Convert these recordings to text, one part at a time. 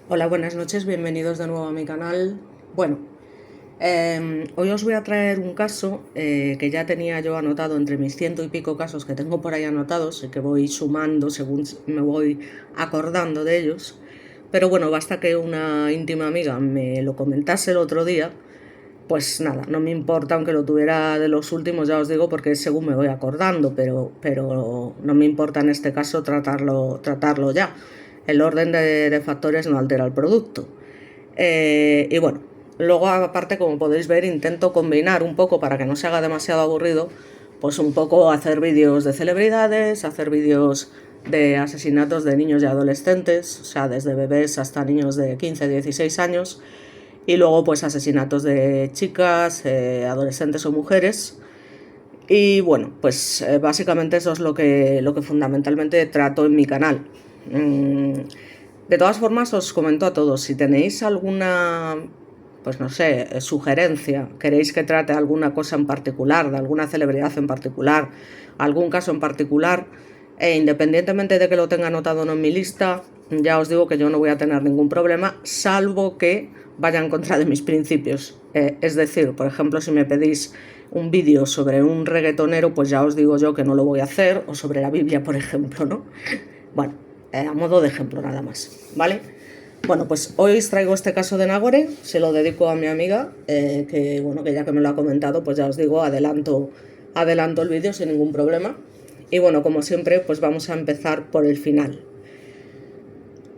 Hola, buenas noches, bienvenidos de nuevo a mi canal. Bueno, hoy os voy a traer un caso que ya tenía yo anotado entre mis ciento y pico casos que tengo por ahí anotados y que voy sumando según me voy acordando de ellos. Pero bueno, basta que una íntima amiga me lo comentase el otro día, pues nada, no me importa aunque lo tuviera de los últimos, ya os digo, porque es según me voy acordando, pero no me importa en este caso tratarlo ya. El orden de factores no altera el producto. Y bueno, luego aparte, como podéis ver, intento combinar un poco para que no se haga demasiado aburrido, pues un poco hacer vídeos de celebridades, hacer vídeos de asesinatos de niños y adolescentes, o sea, desde bebés hasta niños de 15, 16 años, y luego pues asesinatos de chicas, adolescentes o mujeres. Y bueno, pues básicamente eso es lo que fundamentalmente trato en mi canal. De todas formas, os comento a todos, si tenéis alguna, pues no sé, sugerencia, queréis que trate alguna cosa en particular, de alguna celebridad en particular, algún caso en particular, independientemente de que lo tenga anotado o no en mi lista, ya os digo que yo no voy a tener ningún problema, salvo que vaya en contra de mis principios. Es decir, por ejemplo, si me pedís un vídeo sobre un reggaetonero, pues ya os digo yo que no lo voy a hacer, o sobre la Biblia, por ejemplo, ¿no? Bueno, a modo de ejemplo nada más, ¿vale? Bueno, pues hoy os traigo este caso de Nagore, se lo dedico a mi amiga, que bueno, que ya que me lo ha comentado, pues ya os digo, adelanto el vídeo sin ningún problema. Y bueno, como siempre, pues vamos a empezar por el final.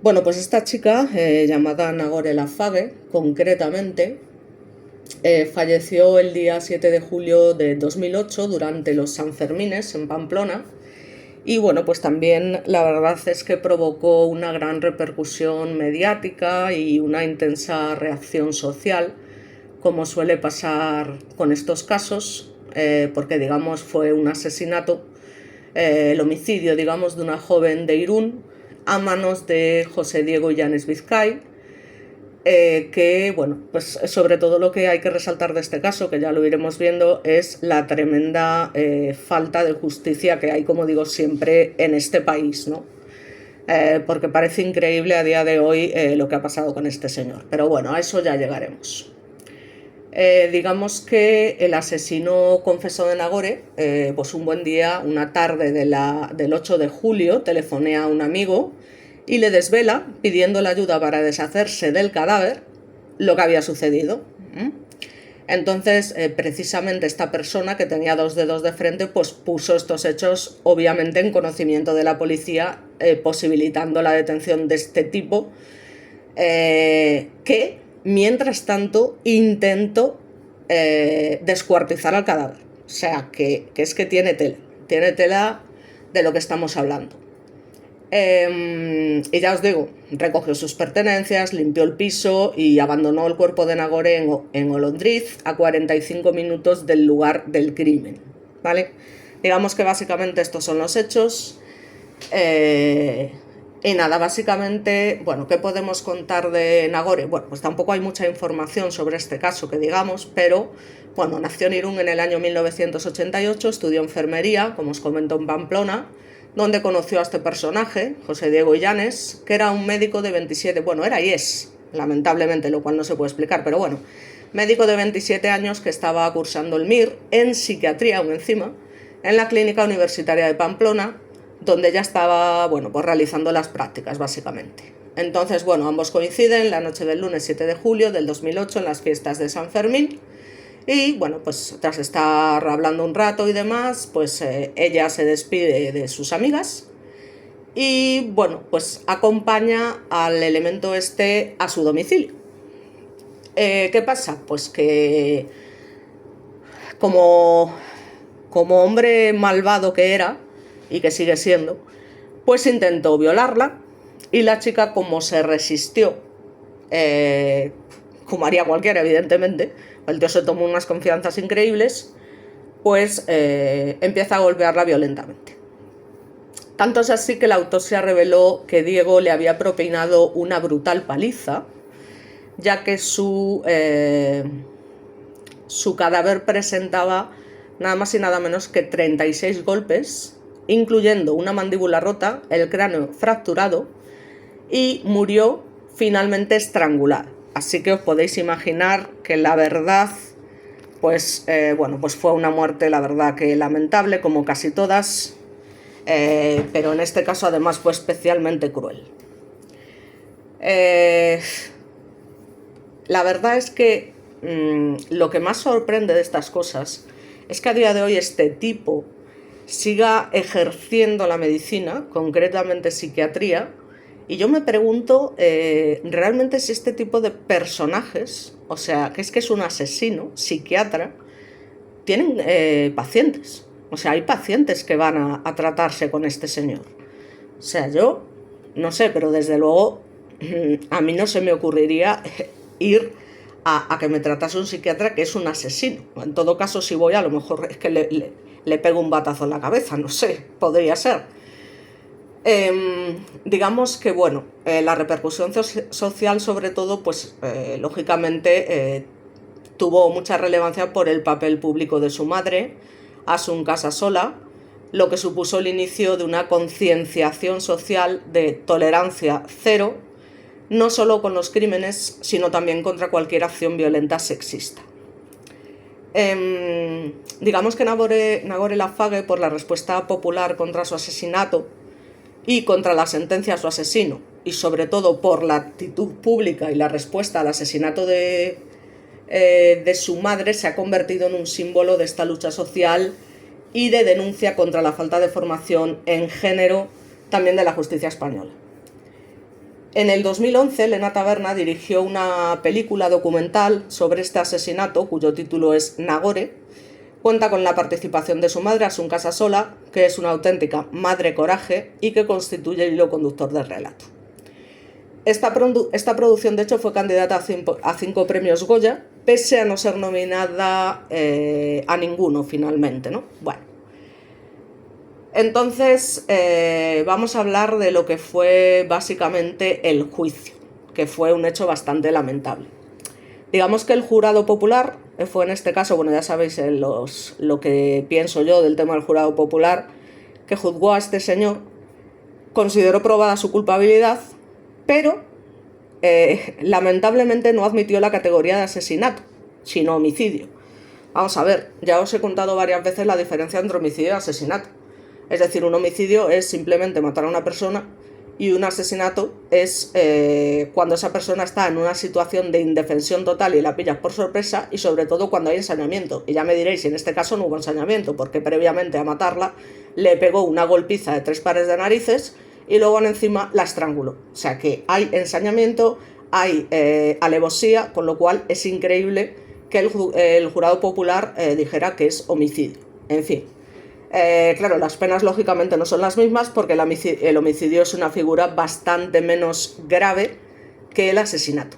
Bueno, pues esta chica, llamada Nagore Laffage, concretamente, falleció el día 7 de julio de 2008 durante los Sanfermines en Pamplona. Y bueno, pues también la verdad es que provocó una gran repercusión mediática y una intensa reacción social, como suele pasar con estos casos, porque digamos fue un asesinato, el homicidio digamos de una joven de Irún a manos de José Diego Llanes Vizcay, que, bueno, pues sobre todo lo que hay que resaltar de este caso, que ya lo iremos viendo, es la tremenda falta de justicia que hay, como digo siempre, en este país, ¿no? Porque parece increíble a día de hoy lo que ha pasado con este señor. Pero bueno, a eso ya llegaremos. Digamos que el asesino confesó de Nagore, pues un buen día, una tarde del 8 de julio, telefonea a un amigo y le desvela, pidiendo la ayuda para deshacerse del cadáver, lo que había sucedido. Entonces, precisamente esta persona, que tenía dos dedos de frente, pues puso estos hechos obviamente en conocimiento de la policía, posibilitando la detención de este tipo, que mientras tanto intentó descuartizar al cadáver. O sea, que es que tiene tela de lo que estamos hablando. Y ya os digo, recogió sus pertenencias, limpió el piso y abandonó el cuerpo de Nagore en Olondriz, a 45 minutos del lugar del crimen, ¿vale? Digamos que básicamente estos son los hechos. Y nada, básicamente, bueno, ¿qué podemos contar de Nagore? Bueno, pues tampoco hay mucha información sobre este caso que digamos, pero bueno, nació en Irún en el año 1988, estudió enfermería, como os comento, en Pamplona, donde conoció a este personaje, José Diego Llanes, que era un médico de 27, bueno, era y es, lamentablemente, lo cual no se puede explicar, pero bueno, médico de 27 años que estaba cursando el MIR en psiquiatría aún encima, en la Clínica Universitaria de Pamplona, donde ya estaba, bueno, pues realizando las prácticas, básicamente. Entonces, bueno, ambos coinciden la noche del lunes 7 de julio del 2008 en las fiestas de San Fermín. Y bueno, pues tras estar hablando un rato y demás, pues ella se despide de sus amigas y bueno, pues acompaña al elemento este a su domicilio. ¿Qué pasa? Pues que como, como hombre malvado que era, y que sigue siendo, pues intentó violarla y la chica, como se resistió, como haría cualquiera evidentemente, el tío se tomó unas confianzas increíbles, pues empieza a golpearla violentamente. Tanto es así que la autopsia reveló que Diego le había propinado una brutal paliza, ya que su cadáver presentaba nada más y nada menos que 36 golpes, incluyendo una mandíbula rota, el cráneo fracturado, y murió finalmente estrangulada. Así que os podéis imaginar que la verdad, pues fue una muerte, la verdad, que lamentable, como casi todas, pero en este caso además fue especialmente cruel. La verdad es que lo que más sorprende de estas cosas es que a día de hoy este tipo siga ejerciendo la medicina, concretamente psiquiatría, y yo me pregunto realmente si este tipo de personajes, o sea, que es un asesino, psiquiatra, tienen pacientes. O sea, hay pacientes que van a tratarse con este señor. O sea, yo no sé, pero desde luego a mí no se me ocurriría ir a que me tratase un psiquiatra que es un asesino. En todo caso, si voy, a lo mejor es que le pego un batazo en la cabeza, no sé, podría ser. Digamos que, bueno, la repercusión social, sobre todo, pues lógicamente tuvo mucha relevancia por el papel público de su madre, Asun Casasola, lo que supuso el inicio de una concienciación social de tolerancia cero, no solo con los crímenes, sino también contra cualquier acción violenta sexista. Digamos que Nagore Laffage, por la respuesta popular contra su asesinato y contra la sentencia a su asesino, y sobre todo por la actitud pública y la respuesta al asesinato de su madre, se ha convertido en un símbolo de esta lucha social y de denuncia contra la falta de formación en género, también de la justicia española. En el 2011, Elena Taberna dirigió una película documental sobre este asesinato, cuyo título es Nagore. Cuenta con la participación de su madre, Asun Casasola, que es una auténtica madre coraje y que constituye el hilo conductor del relato. Esta producción, de hecho, fue candidata a 5 premios Goya, pese a no ser nominada a ninguno finalmente, ¿no? Bueno. Entonces, vamos a hablar de lo que fue básicamente el juicio, que fue un hecho bastante lamentable. Digamos que el jurado popular fue, en este caso, bueno, ya sabéis lo que pienso yo del tema del jurado popular, que juzgó a este señor, consideró probada su culpabilidad, pero lamentablemente no admitió la categoría de asesinato, sino homicidio. Vamos a ver, ya os he contado varias veces la diferencia entre homicidio y asesinato. Es decir, un homicidio es simplemente matar a una persona y un asesinato es cuando esa persona está en una situación de indefensión total y la pillas por sorpresa, y sobre todo cuando hay ensañamiento. Y ya me diréis si en este caso no hubo ensañamiento, porque previamente a matarla le pegó una golpiza de 3 pares de narices y luego encima la estranguló. O sea que hay ensañamiento, hay alevosía, con lo cual es increíble que el jurado popular dijera que es homicidio. En fin. Claro, las penas lógicamente no son las mismas, porque el homicidio es una figura bastante menos grave que el asesinato.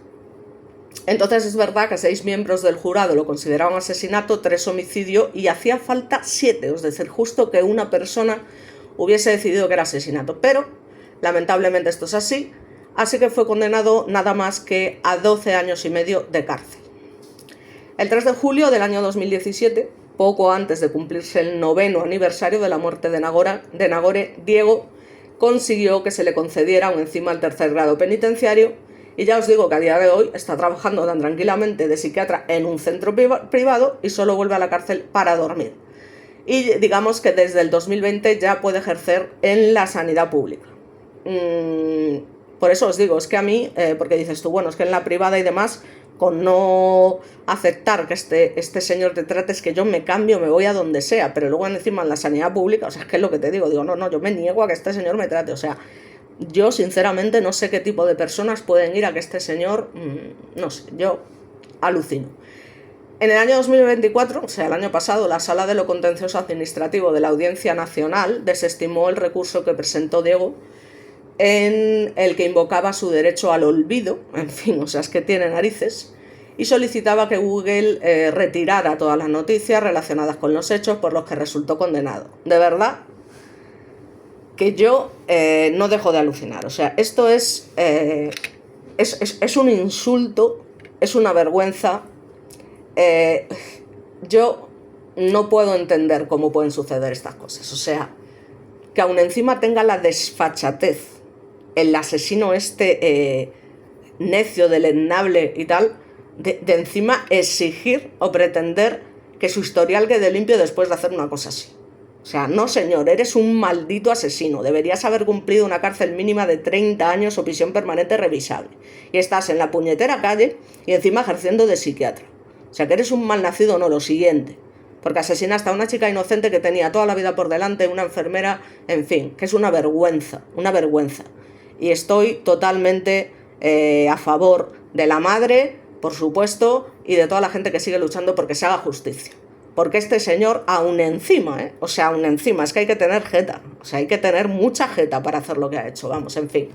Entonces es verdad que 6 miembros del jurado lo consideraban asesinato, 3 homicidio, y hacía falta 7, es decir, justo que una persona hubiese decidido que era asesinato. Pero lamentablemente esto es así que fue condenado nada más que a 12 años y medio de cárcel. El 3 de julio del año 2017, poco antes de cumplirse el 9º aniversario de la muerte de Nagore, Diego consiguió que se le concediera un encima al 3er grado penitenciario, y ya os digo que a día de hoy está trabajando tan tranquilamente de psiquiatra en un centro privado y solo vuelve a la cárcel para dormir. Y digamos que desde el 2020 ya puede ejercer en la sanidad pública. Por eso os digo, es que a mí, porque dices tú, bueno, es que en la privada y demás, con no aceptar que este señor te trate, es que yo me cambio, me voy a donde sea, pero luego encima en la sanidad pública, o sea, es que es lo que te digo, no, yo me niego a que este señor me trate, o sea, yo sinceramente no sé qué tipo de personas pueden ir a que este señor, no sé, yo alucino. En el año 2024, o sea, el año pasado, la Sala de lo Contencioso Administrativo de la Audiencia Nacional desestimó el recurso que presentó Diego, en el que invocaba su derecho al olvido, en fin, o sea, es que tiene narices, y solicitaba que Google retirara todas las noticias relacionadas con los hechos por los que resultó condenado. De verdad que yo no dejo de alucinar, o sea, esto es un insulto, es una vergüenza. Yo no puedo entender cómo pueden suceder estas cosas, o sea, que aún encima tenga la desfachatez el asesino necio, deleznable y tal, de encima exigir o pretender que su historial quede limpio después de hacer una cosa así. O sea, no señor, eres un maldito asesino, deberías haber cumplido una cárcel mínima de 30 años o prisión permanente revisable. Y estás en la puñetera calle y encima ejerciendo de psiquiatra. O sea, que eres un malnacido, no, lo siguiente. Porque asesinaste a una chica inocente que tenía toda la vida por delante, una enfermera, en fin, que es una vergüenza, una vergüenza. Y estoy totalmente a favor de la madre, por supuesto, y de toda la gente que sigue luchando porque se haga justicia. Porque este señor, aún encima, o sea, aún encima, es que hay que tener jeta, o sea, hay que tener mucha jeta para hacer lo que ha hecho, vamos, en fin.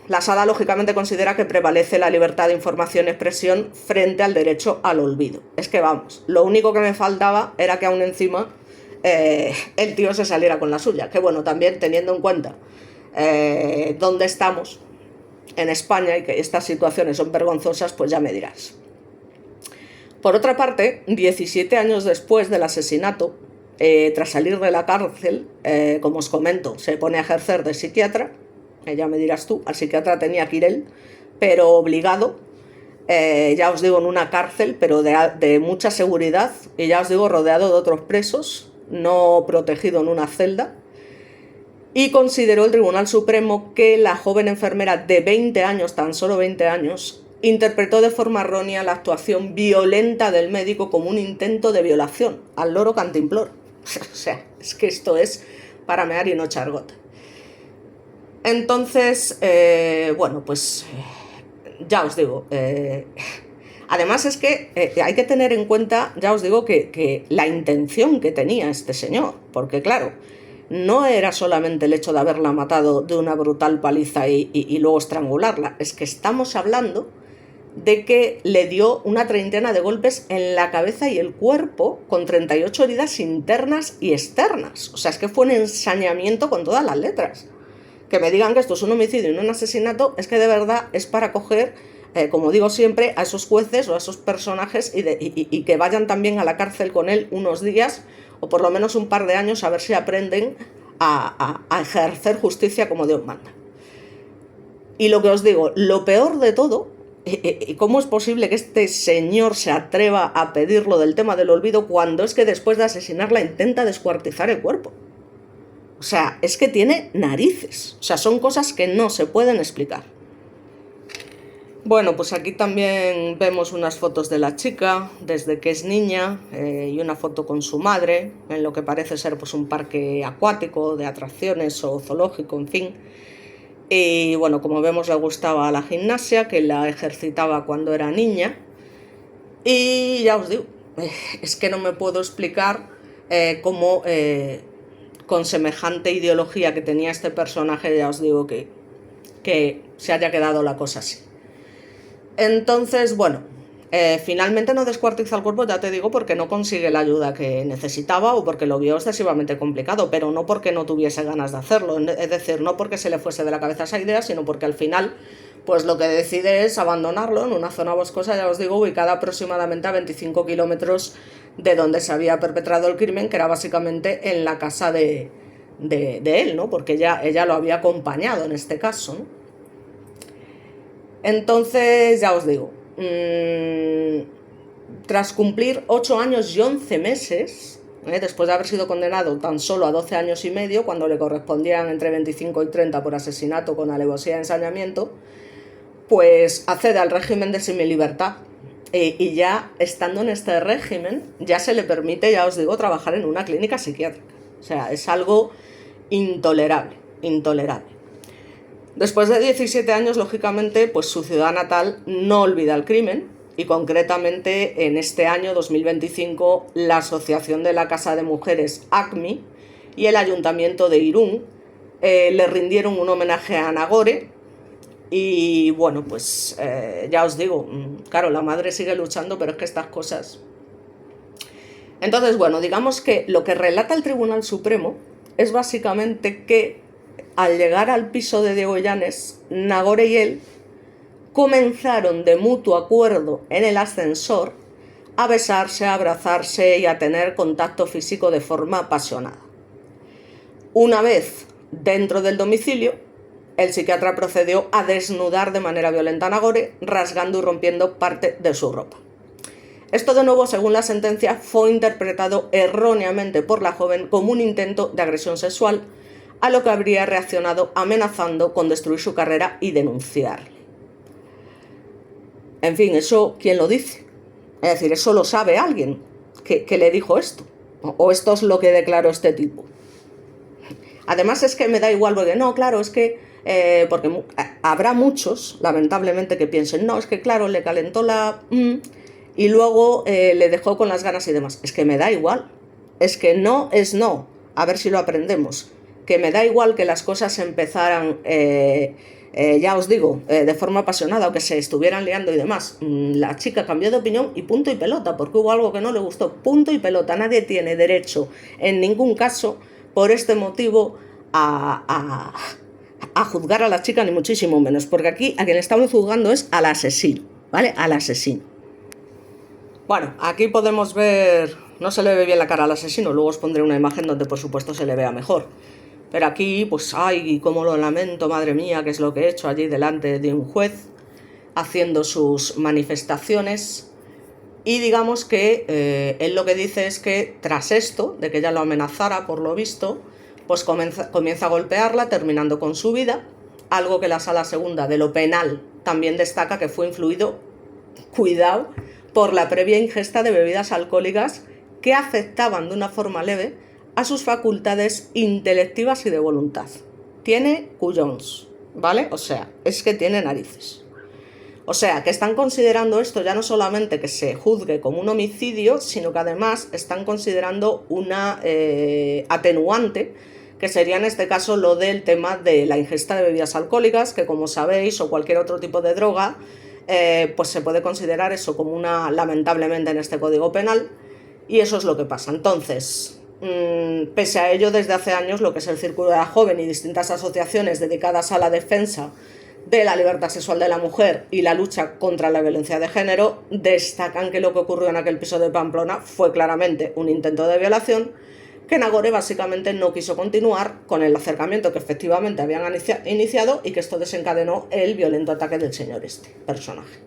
La Sala lógicamente considera que prevalece la libertad de información y expresión frente al derecho al olvido. Es que vamos, lo único que me faltaba era que aún encima el tío se saliera con la suya. Que bueno, también teniendo en cuenta dónde estamos en España y que estas situaciones son vergonzosas, pues ya me dirás. Por otra parte, 17 años después del asesinato, tras salir de la cárcel, como os comento, se pone a ejercer de psiquiatra. Ya me dirás tú, al psiquiatra tenía que ir él, pero obligado, ya os digo, en una cárcel, pero de mucha seguridad, y ya os digo, rodeado de otros presos, no protegido en una celda. Y consideró el Tribunal Supremo que la joven enfermera de 20 años, tan solo 20 años, interpretó de forma errónea la actuación violenta del médico como un intento de violación, al loro cantimplor. O sea, es que esto es para mear y no echar gota. Entonces, bueno, pues ya os digo, además es que hay que tener en cuenta, ya os digo, que la intención que tenía este señor, porque claro, no era solamente el hecho de haberla matado de una brutal paliza y luego estrangularla, es que estamos hablando de que le dio una treintena de golpes en la cabeza y el cuerpo, con 38 heridas internas y externas. O sea, es que fue un ensañamiento con todas las letras. Que me digan que esto es un homicidio y no un asesinato, es que de verdad es para coger, como digo siempre, a esos jueces o a esos personajes y que vayan también a la cárcel con él unos días o por lo menos un par de años a ver si aprenden a ejercer justicia como Dios manda. Y lo que os digo, lo peor de todo, ¿cómo es posible que este señor se atreva a pedirlo del tema del olvido cuando es que después de asesinarla intenta descuartizar el cuerpo? O sea, es que tiene narices. O sea, son cosas que no se pueden explicar. Bueno, pues aquí también vemos unas fotos de la chica desde que es niña y una foto con su madre en lo que parece ser pues un parque acuático de atracciones o zoológico, en fin. Y bueno, como vemos, le gustaba la gimnasia, que la ejercitaba cuando era niña. Y ya os digo, es que no me puedo explicar cómo con semejante ideología que tenía este personaje, ya os digo que se haya quedado la cosa así. Entonces, bueno, finalmente no descuartiza el cuerpo, ya te digo, porque no consigue la ayuda que necesitaba o porque lo vio excesivamente complicado, pero no porque no tuviese ganas de hacerlo, es decir, no porque se le fuese de la cabeza esa idea, sino porque al final, pues lo que decide es abandonarlo en una zona boscosa, ya os digo, ubicada aproximadamente a 25 kilómetros de donde se había perpetrado el crimen, que era básicamente en la casa de él, ¿no? Porque ella lo había acompañado en este caso, ¿no? Entonces, ya os digo, tras cumplir 8 años y 11 meses, después de haber sido condenado tan solo a 12 años y medio, cuando le correspondían entre 25 y 30 por asesinato con alevosía y ensañamiento, pues accede al régimen de semilibertad. Y ya estando en este régimen, ya se le permite, ya os digo, trabajar en una clínica psiquiátrica. O sea, es algo intolerable, intolerable. Después de 17 años, lógicamente, pues su ciudad natal no olvida el crimen y concretamente en este año 2025 la Asociación de la Casa de Mujeres ACMI y el Ayuntamiento de Irún le rindieron un homenaje a Nagore. Y bueno, pues ya os digo, claro, la madre sigue luchando, pero es que estas cosas... Entonces, bueno, digamos que lo que relata el Tribunal Supremo es básicamente que al llegar al piso de Diego Llanes, Nagore y él comenzaron de mutuo acuerdo en el ascensor a besarse, a abrazarse y a tener contacto físico de forma apasionada. Una vez dentro del domicilio, el psiquiatra procedió a desnudar de manera violenta a Nagore, rasgando y rompiendo parte de su ropa. Esto, de nuevo, según la sentencia, fue interpretado erróneamente por la joven como un intento de agresión sexual, a lo que habría reaccionado amenazando con destruir su carrera y denunciarle. En fin, eso, ¿quién lo dice? Es decir, eso lo sabe alguien que le dijo esto. O esto es lo que declaró este tipo. Además, es que me da igual, porque no, claro, es que porque habrá muchos, lamentablemente, que piensen, no, es que claro, le calentó la y luego le dejó con las ganas y demás. Es que me da igual, es que no es no, a ver si lo aprendemos, que me da igual que las cosas empezaran, ya os digo, de forma apasionada o que se estuvieran liando y demás. La chica cambió de opinión y punto y pelota, porque hubo algo que no le gustó, punto y pelota. Nadie tiene derecho en ningún caso por este motivo a juzgar a la chica, ni muchísimo menos, porque aquí a quien estamos juzgando es al asesino, ¿vale? Al asesino. Bueno, aquí podemos ver, no se le ve bien la cara al asesino, luego os pondré una imagen donde por supuesto se le vea mejor. Pero aquí, pues, ay, cómo lo lamento, madre mía, qué es lo que he hecho allí delante de un juez, haciendo sus manifestaciones. Y digamos que él lo que dice es que tras esto, de que ella lo amenazara por lo visto, pues comienza a golpearla, terminando con su vida, algo que la Sala Segunda de lo Penal también destaca que fue influido, cuidado, por la previa ingesta de bebidas alcohólicas que afectaban de una forma leve a sus facultades intelectivas y de voluntad. Tiene cuyons, ¿vale? O sea, es que tiene narices. O sea, que están considerando esto ya no solamente que se juzgue como un homicidio, sino que además están considerando una atenuante, que sería en este caso lo del tema de la ingesta de bebidas alcohólicas, que como sabéis, o cualquier otro tipo de droga, pues se puede considerar eso como una, lamentablemente en este Código Penal, y eso es lo que pasa. Entonces, pese a ello, desde hace años lo que es el Círculo de la Joven y distintas asociaciones dedicadas a la defensa de la libertad sexual de la mujer y la lucha contra la violencia de género destacan que lo que ocurrió en aquel piso de Pamplona fue claramente un intento de violación, que Nagore básicamente no quiso continuar con el acercamiento que efectivamente habían iniciado y que esto desencadenó el violento ataque del señor este personaje.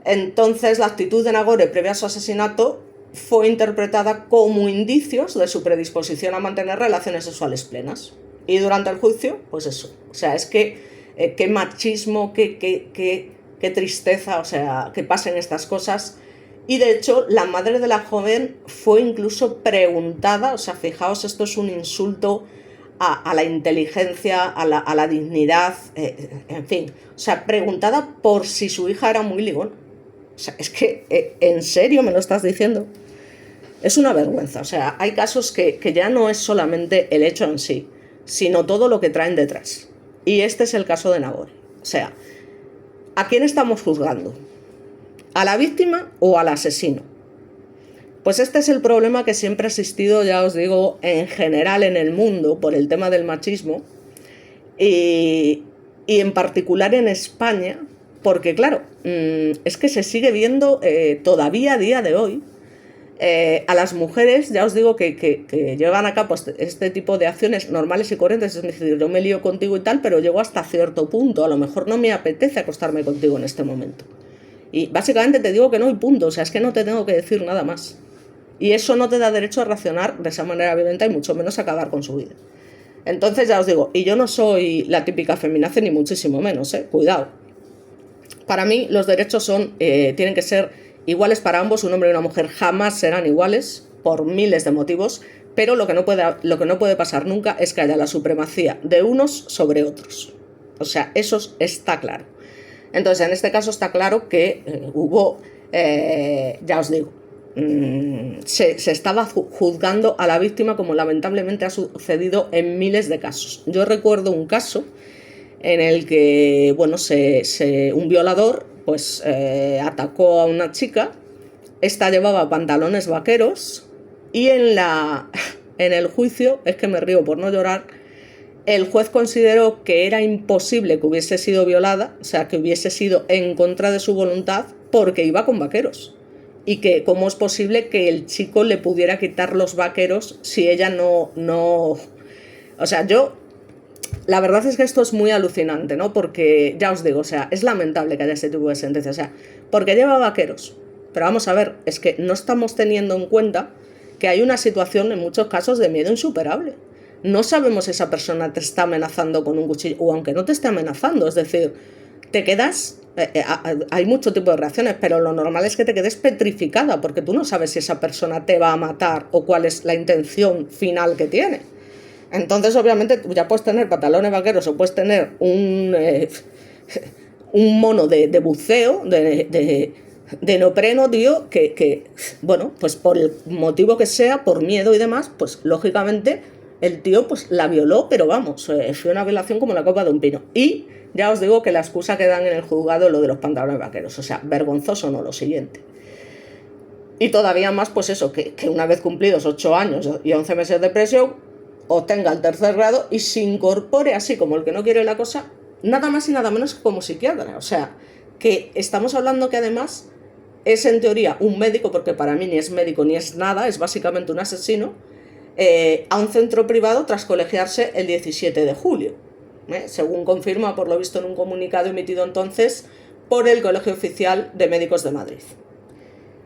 Entonces, la actitud de Nagore previa a su asesinato fue interpretada como indicios de su predisposición a mantener relaciones sexuales plenas. Y durante el juicio, pues eso, o sea, es que qué machismo, qué tristeza, o sea, que pasen estas cosas. Y de hecho, la madre de la joven fue incluso preguntada, o sea, fijaos, esto es un insulto a la inteligencia, a la dignidad, en fin, o sea, preguntada por si su hija era muy ligón. O sea, es que, ¿en serio me lo estás diciendo? Es una vergüenza, o sea, hay casos que ya no es solamente el hecho en sí, sino todo lo que traen detrás. Y este es el caso de Nagore. O sea, ¿a quién estamos juzgando? ¿A la víctima o al asesino? Pues este es el problema que siempre ha existido, ya os digo, en general en el mundo por el tema del machismo y en particular en España, porque claro, es que se sigue viendo todavía a día de hoy a las mujeres, ya os digo que llevan a cabo este tipo de acciones normales y corrientes, es decir, yo me lío contigo y tal, pero llego hasta cierto punto, a lo mejor no me apetece acostarme contigo en este momento. Y básicamente te digo que no y punto, o sea, es que no te tengo que decir nada más. Y eso no te da derecho a reaccionar de esa manera violenta y mucho menos a acabar con su vida. Entonces ya os digo, y yo no soy la típica feminazi ni muchísimo menos, cuidado. Para mí los derechos tienen que ser iguales para ambos, un hombre y una mujer jamás serán iguales por miles de motivos, pero lo que no puede pasar nunca es que haya la supremacía de unos sobre otros. O sea, eso está claro. Entonces, en este caso está claro que hubo, ya os digo, se estaba juzgando a la víctima como lamentablemente ha sucedido en miles de casos. Yo recuerdo un caso en el que, bueno, un violador pues atacó a una chica, esta llevaba pantalones vaqueros y en el juicio, es que me río por no llorar, el juez consideró que era imposible que hubiese sido violada, o sea, que hubiese sido en contra de su voluntad porque iba con vaqueros. Y que cómo es posible que el chico le pudiera quitar los vaqueros si ella no... O sea, yo la verdad es que esto es muy alucinante, ¿no? Porque, ya os digo, o sea, es lamentable que haya este tipo de sentencia, o sea, porque lleva vaqueros. Pero vamos a ver, es que no estamos teniendo en cuenta que hay una situación en muchos casos de miedo insuperable. No sabemos si esa persona te está amenazando con un cuchillo, o aunque no te esté amenazando, es decir, te quedas... hay mucho tipo de reacciones, pero lo normal es que te quedes petrificada, porque tú no sabes si esa persona te va a matar o cuál es la intención final que tiene. Entonces, obviamente, ya puedes tener pantalones vaqueros o puedes tener un mono de buceo, de neopreno, tío, que, bueno, pues por el motivo que sea, por miedo y demás, pues lógicamente el tío pues la violó, pero vamos, fue una violación como la copa de un pino. Y ya os digo que la excusa que dan en el juzgado es lo de los pantalones vaqueros, o sea, vergonzoso no, lo siguiente. Y todavía más, pues eso, que una vez cumplidos 8 años y 11 meses de prisión, obtenga el tercer grado y se incorpore así como el que no quiere la cosa, nada más y nada menos que como psiquiatra. O sea, que estamos hablando que además es en teoría un médico, porque para mí ni es médico ni es nada, es básicamente un asesino, a un centro privado tras colegiarse el 17 de julio, según confirma por lo visto en un comunicado emitido entonces por el Colegio Oficial de Médicos de Madrid.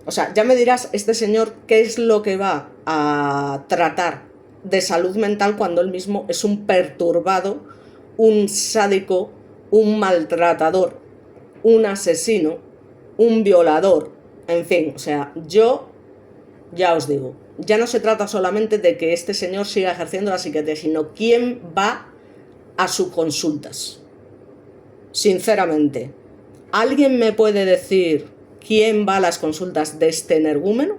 O sea, ya me dirás este señor qué es lo que va a tratar de salud mental cuando él mismo es un perturbado, un sádico, un maltratador, un asesino, un violador, en fin, o sea, yo ya os digo, ya no se trata solamente de que este señor siga ejerciendo la psiquiatría, sino quién va a sus consultas. Sinceramente, ¿alguien me puede decir quién va a las consultas de este energúmeno?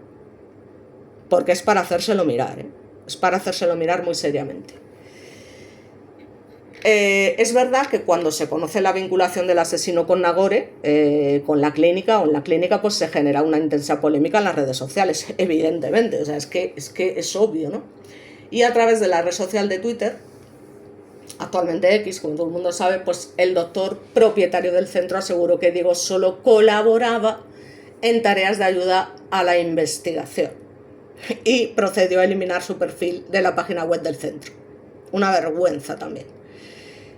Porque es para hacérselo mirar, ¿eh? Es para hacérselo mirar muy seriamente. Es verdad que cuando se conoce la vinculación del asesino con Nagore, con la clínica, o en la clínica, pues se genera una intensa polémica en las redes sociales, evidentemente, o sea, es que es obvio, ¿no? Y a través de la red social de Twitter, actualmente X, como todo el mundo sabe, pues el doctor propietario del centro aseguró que Diego solo colaboraba en tareas de ayuda a la investigación y procedió a eliminar su perfil de la página web del centro. Una vergüenza también.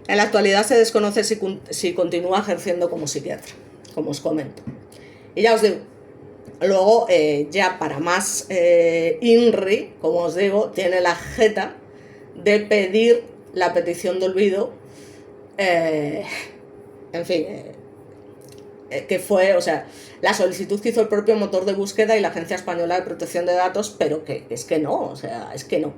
En la actualidad se desconoce si continúa ejerciendo como psiquiatra, como os comento. Y ya os digo, luego ya para más INRI, como os digo, tiene la jeta de pedir la petición de olvido, en fin, que fue, o sea, la solicitud que hizo el propio motor de búsqueda y la Agencia Española de Protección de Datos, pero que es que no, o sea, es que no.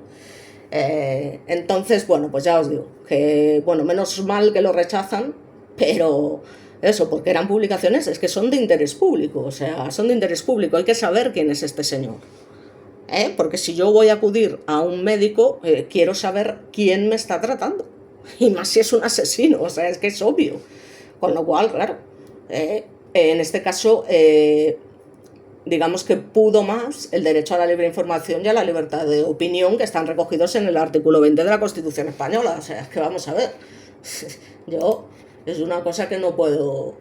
Entonces, bueno, pues ya os digo, que bueno, menos mal que lo rechazan, pero eso, porque eran publicaciones, es que son de interés público, o sea, son de interés público, hay que saber quién es este señor. Porque si yo voy a acudir a un médico, quiero saber quién me está tratando, y más si es un asesino, o sea, es que es obvio, con lo cual, claro, en este caso, digamos que pudo más el derecho a la libre información y a la libertad de opinión que están recogidos en el artículo 20 de la Constitución española. O sea, es que vamos a ver, yo es una cosa que no puedo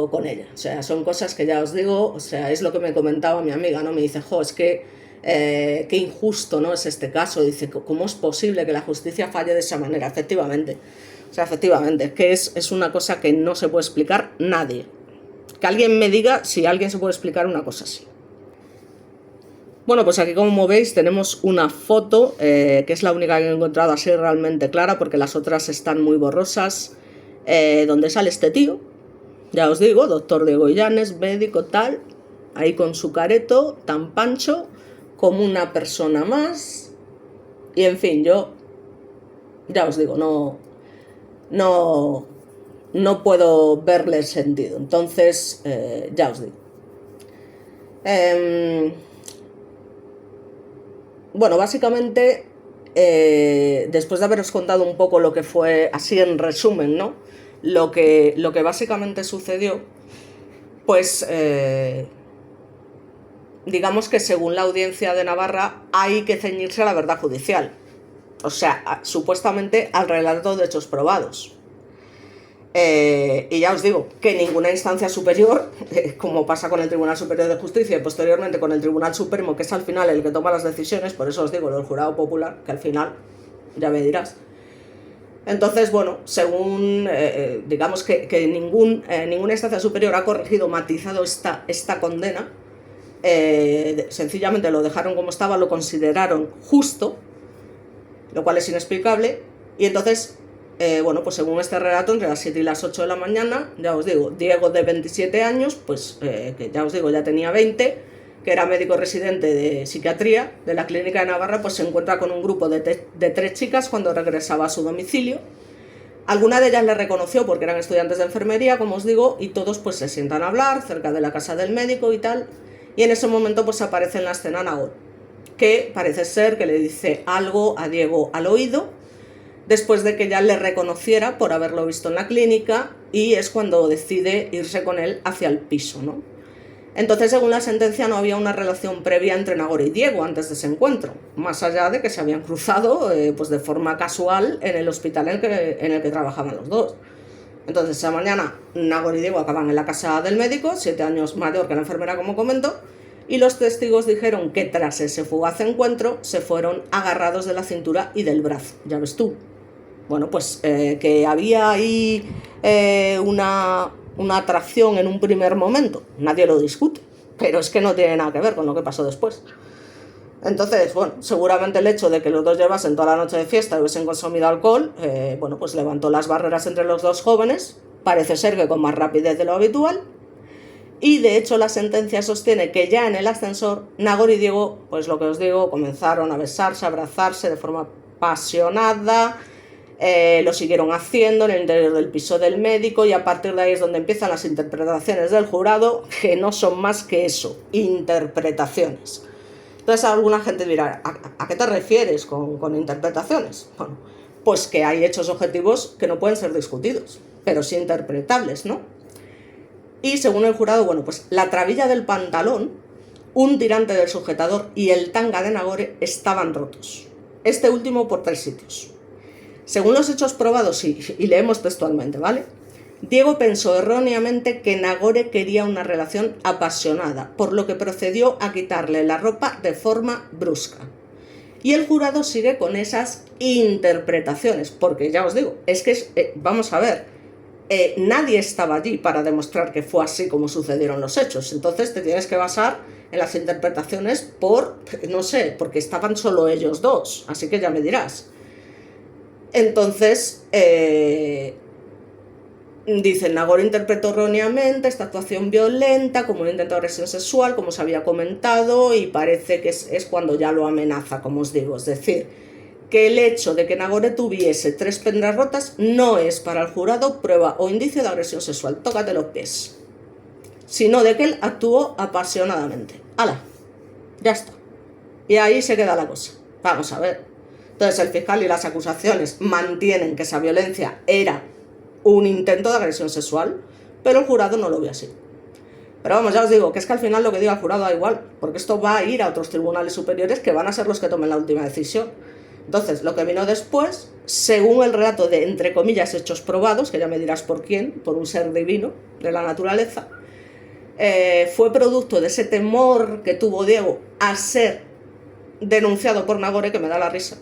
con ella. O sea, son cosas que ya os digo, o sea, es lo que me comentaba mi amiga, ¿no? Me dice, jo, es que qué injusto, ¿no? Es este caso. Dice, ¿cómo es posible que la justicia falle de esa manera? Efectivamente. O sea, efectivamente, es que es una cosa que no se puede explicar nadie. Que alguien me diga si alguien se puede explicar una cosa así. Bueno, pues aquí como veis tenemos una foto, que es la única que he encontrado así realmente clara, porque las otras están muy borrosas, donde sale este tío, ya os digo, doctor Diego Illanes, médico tal, ahí con su careto tan pancho, como una persona más, y en fin, yo, ya os digo, no puedo verle el sentido. Entonces, ya os digo. Bueno, básicamente, después de haberos contado un poco lo que fue, así en resumen, ¿no? Lo que básicamente sucedió, pues digamos que según la Audiencia de Navarra hay que ceñirse a la verdad judicial. O sea, supuestamente al relato de hechos probados. Y ya os digo que ninguna instancia superior, como pasa con el Tribunal Superior de Justicia y posteriormente con el Tribunal Supremo, que es al final el que toma las decisiones, por eso os digo lo del jurado popular, que al final, ya me dirás, Entonces, bueno, según, digamos que ninguna instancia superior ha corregido o matizado esta condena, sencillamente lo dejaron como estaba, lo consideraron justo, lo cual es inexplicable, y entonces, bueno, pues según este relato, entre las 7 y las 8 de la mañana, ya os digo, Diego, de 27 años, pues que ya os digo, ya tenía 20, que era médico residente de psiquiatría de la Clínica de Navarra, pues se encuentra con un grupo de 3 chicas cuando regresaba a su domicilio. Alguna de ellas le reconoció porque eran estudiantes de enfermería, como os digo, y todos pues se sientan a hablar cerca de la casa del médico y tal, y en ese momento pues aparece en la escena Nagore, que parece ser que le dice algo a Diego al oído, después de que ya le reconociera por haberlo visto en la clínica, y es cuando decide irse con él hacia el piso, ¿no? Entonces, según la sentencia, no había una relación previa entre Nagore y Diego antes de ese encuentro, más allá de que se habían cruzado pues de forma casual en el hospital en el que trabajaban los dos. Entonces, esa mañana, Nagore y Diego acaban en la casa del médico, 7 años mayor que la enfermera, como comento, y los testigos dijeron que tras ese fugaz encuentro se fueron agarrados de la cintura y del brazo. Ya ves tú. Bueno, pues que había ahí una atracción en un primer momento, nadie lo discute, pero es que no tiene nada que ver con lo que pasó después. Entonces, bueno, seguramente el hecho de que los dos llevasen toda la noche de fiesta y hubiesen consumido alcohol, bueno, pues levantó las barreras entre los dos jóvenes, parece ser que con más rapidez de lo habitual, y de hecho la sentencia sostiene que ya en el ascensor, Nagore y Diego, pues lo que os digo, comenzaron a besarse, a abrazarse de forma apasionada. Lo siguieron haciendo en el interior del piso del médico, y a partir de ahí es donde empiezan las interpretaciones del jurado, que no son más que eso, interpretaciones. Entonces alguna gente dirá, ¿a qué te refieres con interpretaciones? Bueno, pues que hay hechos objetivos que no pueden ser discutidos, pero sí interpretables, ¿no? Y según el jurado, bueno, pues la trabilla del pantalón, un tirante del sujetador y el tanga de Nagore estaban rotos. Este último por 3 sitios. Según los hechos probados, y leemos textualmente, ¿vale? Diego pensó erróneamente que Nagore quería una relación apasionada, por lo que procedió a quitarle la ropa de forma brusca. Y el jurado sigue con esas interpretaciones, porque ya os digo, es que, vamos a ver, nadie estaba allí para demostrar que fue así como sucedieron los hechos, entonces te tienes que basar en las interpretaciones no sé, porque estaban solo ellos dos, así que ya me dirás. Entonces, dicen, Nagore interpretó erróneamente esta actuación violenta como un intento de agresión sexual, como se había comentado, y parece que es cuando ya lo amenaza, como os digo. Es decir, que el hecho de que Nagore tuviese 3 prendas rotas no es para el jurado prueba o indicio de agresión sexual, tócate los pies, sino de que él actuó apasionadamente. ¡Hala! Ya está. Y ahí se queda la cosa. Vamos a ver. Entonces el fiscal y las acusaciones mantienen que esa violencia era un intento de agresión sexual, pero el jurado no lo ve así. Pero vamos, ya os digo, que es que al final lo que diga el jurado da igual, porque esto va a ir a otros tribunales superiores que van a ser los que tomen la última decisión. Entonces, lo que vino después, según el relato de, entre comillas, hechos probados, que ya me dirás por quién, por un ser divino de la naturaleza, fue producto de ese temor que tuvo Diego a ser denunciado por Nagore, que me da la risa.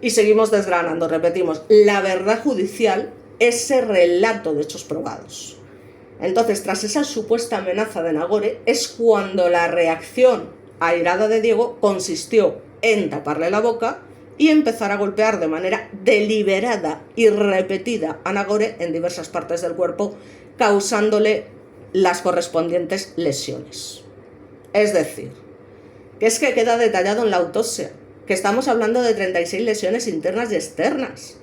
Y seguimos desgranando, repetimos, la verdad judicial, ese relato de hechos probados. Entonces, tras esa supuesta amenaza de Nagore, es cuando la reacción airada de Diego consistió en taparle la boca y empezar a golpear de manera deliberada y repetida a Nagore en diversas partes del cuerpo, causándole las correspondientes lesiones. Es decir, que es que queda detallado en la autopsia que estamos hablando de 36 lesiones internas y externas,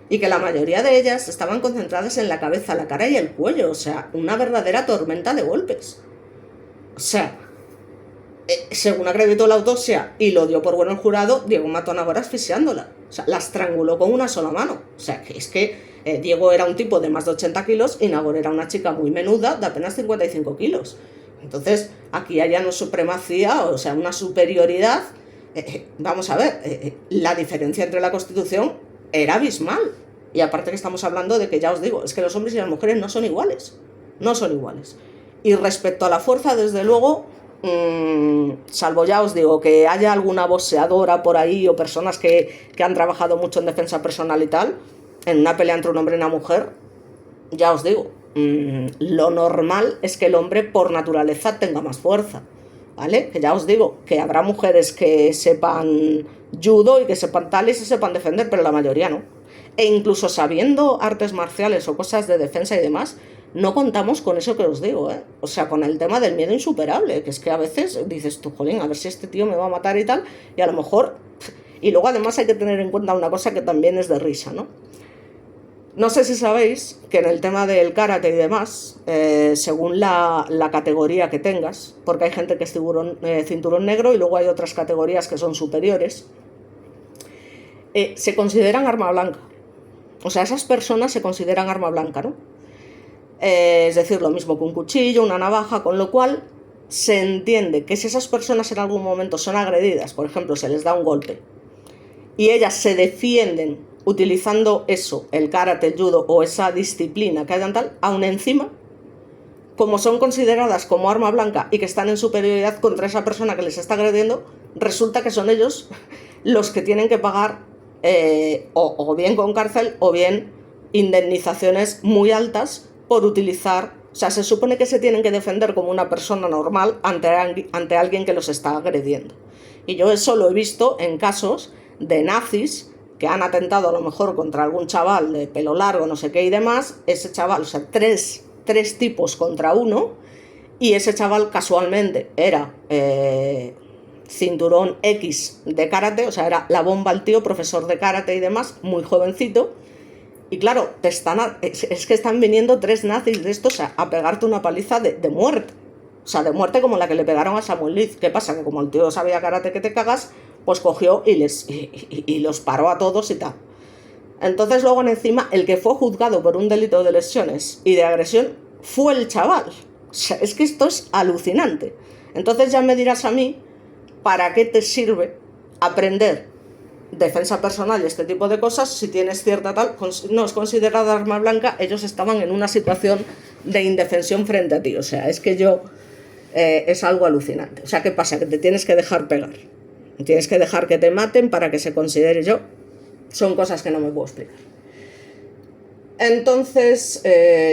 y que la mayoría de ellas estaban concentradas en la cabeza, la cara y el cuello, o sea, una verdadera tormenta de golpes. O sea, según acreditó la autopsia y lo dio por bueno el jurado, Diego mató a Nagore asfixiándola, o sea, la estranguló con una sola mano. O sea, que es que Diego era un tipo de más de 80 kilos y Nagore era una chica muy menuda de apenas 55 kilos. Entonces, aquí hay una supremacía, o sea, una superioridad. Vamos a ver, la diferencia entre la Constitución era abismal. Y aparte que estamos hablando de que, ya os digo, es que los hombres y las mujeres no son iguales. No son iguales. Y respecto a la fuerza, desde luego, salvo ya os digo que haya alguna boxeadora por ahí o personas que han trabajado mucho en defensa personal y tal, en una pelea entre un hombre y una mujer, ya os digo, lo normal es que el hombre por naturaleza tenga más fuerza, ¿vale? Que ya os digo, que habrá mujeres que sepan judo y que sepan tal y se sepan defender, pero la mayoría no. E incluso sabiendo artes marciales o cosas de defensa y demás, no contamos con eso que os digo, ¿eh? O sea, con el tema del miedo insuperable, que es que a veces dices tú, jolín, a ver si este tío me va a matar y tal, y a lo mejor... Y luego además hay que tener en cuenta una cosa que también es de risa, ¿no? No sé si sabéis que en el tema del karate y demás, según la categoría que tengas, porque hay gente que es cinturón negro y luego hay otras categorías que son superiores, se consideran arma blanca. O sea, esas personas se consideran arma blanca, ¿no? Es decir, lo mismo que un cuchillo, una navaja, con lo cual se entiende que si esas personas en algún momento son agredidas, por ejemplo, se les da un golpe, y ellas se defienden utilizando eso, el karate, el judo o esa disciplina que hayan tal, aún encima, como son consideradas como arma blanca y que están en superioridad contra esa persona que les está agrediendo, resulta que son ellos los que tienen que pagar o bien con cárcel o bien indemnizaciones muy altas por utilizar, o sea, se supone que se tienen que defender como una persona normal ante alguien que los está agrediendo. Y yo eso lo he visto en casos de nazis que han atentado a lo mejor contra algún chaval de pelo largo, no sé qué y demás, ese chaval, o sea, tres tipos contra uno, y ese chaval casualmente era cinturón X de karate, o sea, era la bomba al tío, profesor de karate y demás, muy jovencito, y claro, es que están viniendo 3 nazis de estos a pegarte una paliza de muerte. O sea, de muerte como la que le pegaron a Samuel Liz. ¿Qué pasa? Que como el tío sabía karate que te cagas, pues cogió y los paró a todos y tal. Entonces luego encima el que fue juzgado por un delito de lesiones y de agresión fue el chaval. O sea, es que esto es alucinante. Entonces ya me dirás a mí, ¿para qué te sirve aprender defensa personal y este tipo de cosas si tienes cierta tal, no es considerada arma blanca? Ellos estaban en una situación de indefensión frente a ti. O sea, es que es algo alucinante. O sea, ¿qué pasa? Que te tienes que dejar pegar. Tienes que dejar que te maten para que se considere yo. Son cosas que no me puedo explicar. Entonces,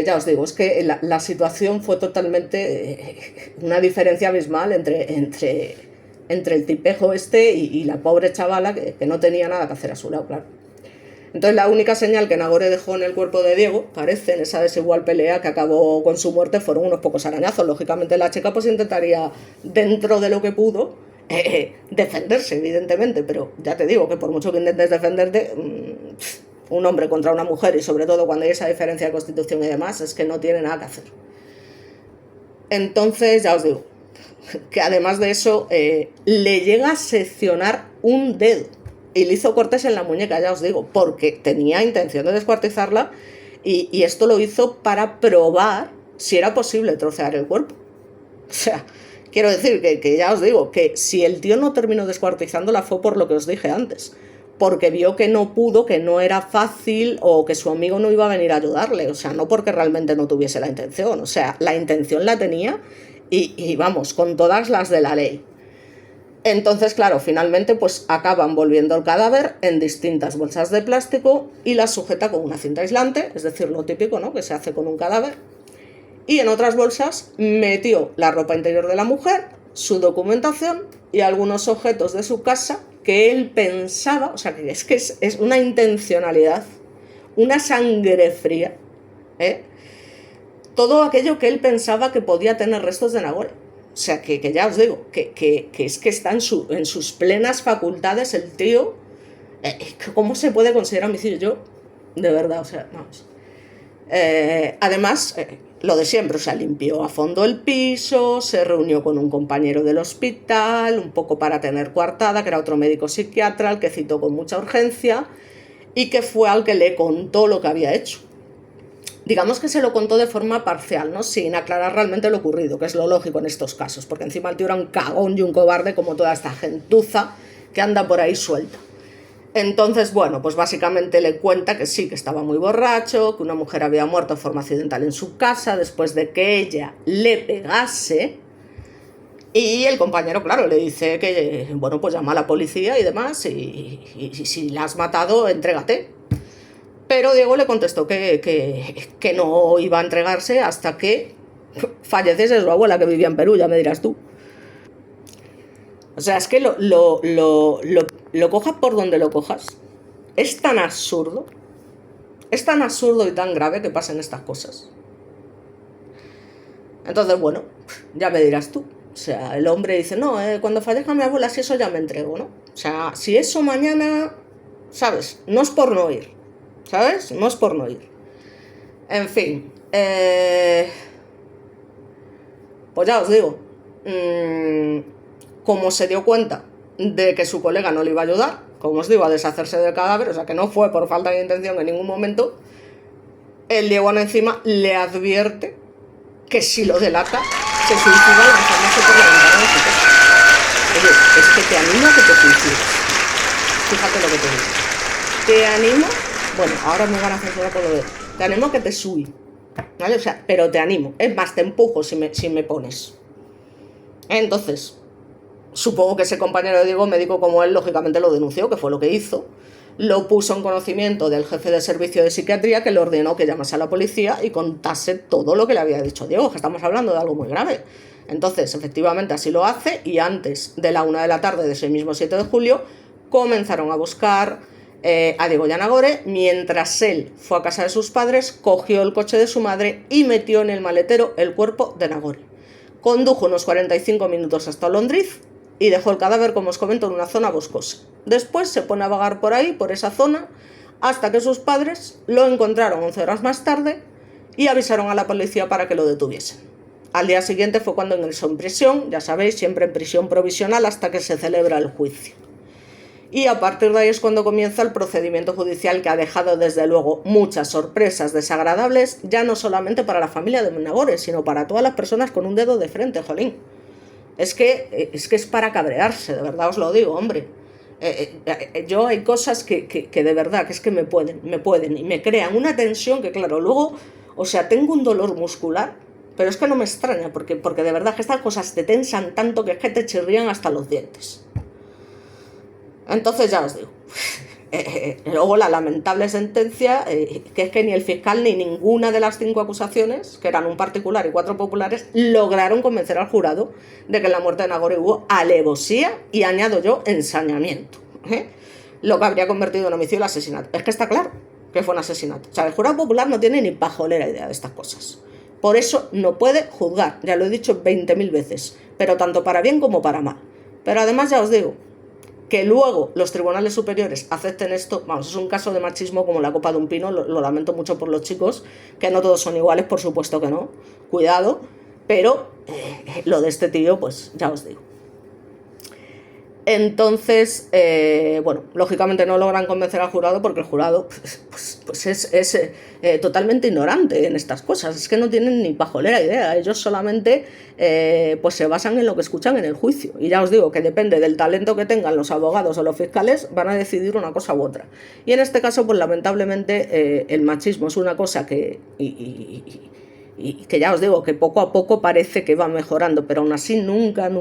ya os digo, es que la situación fue totalmente una diferencia abismal entre el tipejo este y la pobre chavala que no tenía nada que hacer a su lado, claro. Entonces la única señal que Nagore dejó en el cuerpo de Diego, parece, en esa desigual pelea que acabó con su muerte, fueron unos pocos arañazos. Lógicamente la chica pues intentaría, dentro de lo que pudo, defenderse, evidentemente, pero ya te digo que por mucho que intentes defenderte, un hombre contra una mujer, y sobre todo cuando hay esa diferencia de constitución y demás, es que no tiene nada que hacer. Entonces, ya os digo, que además de eso, le llega a seccionar un dedo y le hizo cortes en la muñeca, ya os digo, porque tenía intención de descuartizarla, y esto lo hizo para probar si era posible trocear el cuerpo. O sea, quiero decir que ya os digo que si el tío no terminó descuartizándola fue por lo que os dije antes, porque vio que no pudo, que no era fácil o que su amigo no iba a venir a ayudarle. O sea, no porque realmente no tuviese la intención. O sea, la intención la tenía y vamos, con todas las de la ley. Entonces, claro, finalmente pues acaban volviendo el cadáver en distintas bolsas de plástico y las sujeta con una cinta aislante, es decir, lo típico, ¿no?, que se hace con un cadáver. Y en otras bolsas metió la ropa interior de la mujer, su documentación y algunos objetos de su casa que él pensaba, o sea, que es una intencionalidad, una sangre fría, todo aquello que él pensaba que podía tener restos de Nagore. O sea, que ya os digo, que es que está en sus plenas facultades el tío. ¿Cómo se puede considerar homicidio? Yo, de verdad, o sea, vamos. Además, lo de siempre, o sea, limpió a fondo el piso, se reunió con un compañero del hospital, un poco para tener coartada, que era otro médico psiquiatra, al que citó con mucha urgencia, y que fue al que le contó lo que había hecho. Digamos que se lo contó de forma parcial, ¿no?, sin aclarar realmente lo ocurrido, que es lo lógico en estos casos, porque encima el tío era un cagón y un cobarde como toda esta gentuza que anda por ahí suelta. Entonces, bueno, pues básicamente le cuenta que sí, que estaba muy borracho, que una mujer había muerto de forma accidental en su casa después de que ella le pegase, Y el compañero, claro, le dice que, bueno, pues llama a la policía y demás, y si la has matado, entrégate. Pero Diego le contestó que no iba a entregarse hasta que falleciese su abuela, que vivía en Perú, ya me dirás tú. O sea, es que lo cojas por donde lo cojas. Es tan absurdo. Es tan absurdo y tan grave que pasen estas cosas. Entonces, bueno, ya me dirás tú. O sea, el hombre dice, no, cuando fallezca mi abuela, si eso ya me entrego, ¿no? O sea, si eso mañana, ¿sabes? No es por no ir, ¿sabes? No es por no ir. En fin, pues ya os digo, como se dio cuenta de que su colega no le iba a ayudar, como os digo, a deshacerse del cadáver, o sea, que no fue por falta de intención en ningún momento, el Diego encima le advierte que si lo delata, se suicida lanzándose por la ventana de su casa. Oye, es que te animo a que te suicides. Fíjate lo que te digo. Te animo, bueno, ahora me van a censurar por lo de, te animo a que te suí, ¿vale? O sea, pero te animo. Es más, te empujo si me pones. Entonces, supongo que ese compañero de Diego, médico como él, lógicamente lo denunció, que fue lo que hizo. Lo puso en conocimiento del jefe de servicio de psiquiatría, que le ordenó que llamase a la policía y contase todo lo que le había dicho Diego, que estamos hablando de algo muy grave. Entonces, efectivamente, así lo hace, y antes de la 1 de la tarde de ese mismo 7 de julio, comenzaron a buscar a Diego Yanagore, mientras él fue a casa de sus padres, cogió el coche de su madre y metió en el maletero el cuerpo de Nagore. Condujo unos 45 minutos hasta Londriz y dejó el cadáver, como os comento, en una zona boscosa. Después se pone a vagar por ahí, por esa zona, hasta que sus padres lo encontraron 11 horas más tarde y avisaron a la policía para que lo detuviesen. Al día siguiente fue cuando ingresó en prisión, ya sabéis, siempre en prisión provisional hasta que se celebra el juicio. Y a partir de ahí es cuando comienza el procedimiento judicial, que ha dejado desde luego muchas sorpresas desagradables, ya no solamente para la familia de Nagore, sino para todas las personas con un dedo de frente, jolín. Es que es para cabrearse, de verdad os lo digo, hombre. Yo hay cosas que de verdad, que es que me pueden y me crean una tensión que, claro, luego, o sea, tengo un dolor muscular, pero es que no me extraña, porque de verdad que estas cosas te tensan tanto que es que te chirrían hasta los dientes. Entonces ya os digo, luego la lamentable sentencia, que es que ni el fiscal ni ninguna de las 5 acusaciones, que eran un particular y 4 populares, lograron convencer al jurado de que en la muerte de Nagore hubo alevosía y, añado yo, ensañamiento, lo que habría convertido en homicidio el asesinato. Es que está claro que fue un asesinato. O sea, el jurado popular no tiene ni pajolera idea de estas cosas. Por eso no puede juzgar, ya lo he dicho 20.000 veces, pero tanto para bien como para mal. Pero además ya os digo, que luego los tribunales superiores acepten esto, vamos, es un caso de machismo como la copa de un pino. Lo lamento mucho por los chicos, que no todos son iguales, por supuesto que no, cuidado, pero lo de este tío, pues ya os digo. Entonces, bueno, lógicamente no logran convencer al jurado, porque el jurado pues es totalmente ignorante en estas cosas. Es que no tienen ni pajolera idea. Ellos solamente pues se basan en lo que escuchan en el juicio. Y ya os digo que depende del talento que tengan los abogados o los fiscales, van a decidir una cosa u otra. Y en este caso, pues lamentablemente, el machismo es una cosa que... Y que ya os digo que poco a poco parece que va mejorando, pero aún así nunca